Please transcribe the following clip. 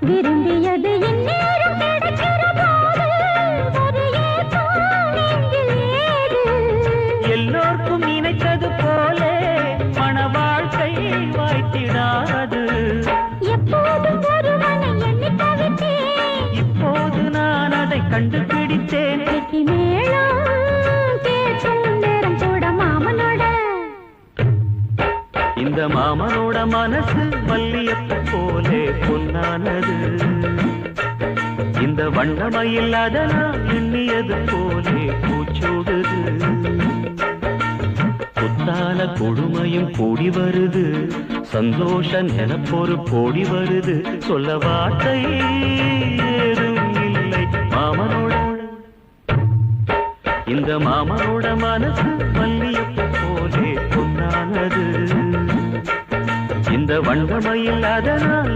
விரும்பியது இந்நேரம் கிடைக்கிற போது ஒரு ஏக்கம் நெஞ்சில் ஏது? எல்லோருக்கும் நினைத்தது போலே மன வாழ்க்கை வாய்த்திடாது. எப்போதும் ஒருவனை எண்ணி தவித்தேன், இப்போது நான் அதை கண்டுபிடித்தேன். வெற்றி மேளம் கேட்கும் நேரம் கூட மாமனோட. இந்த மாமனோட மனசு மல்லியப்பு போலே பொன்னானது. இந்த வண்ணமயில் அதனால் எண்ணியது போலே பூச்சூடுது. புத்தால கொடுமையும் கூடி வருது, சந்தோஷ நினப்பொரு கோடி வருது. சொல்ல வார்த்தை ஏதும் இல்லை மாமனோட. இந்த மாமனோட மனசு மல்லியப்பு போலே பொன்னானது. இந்த வண்ணமயில் அதனால்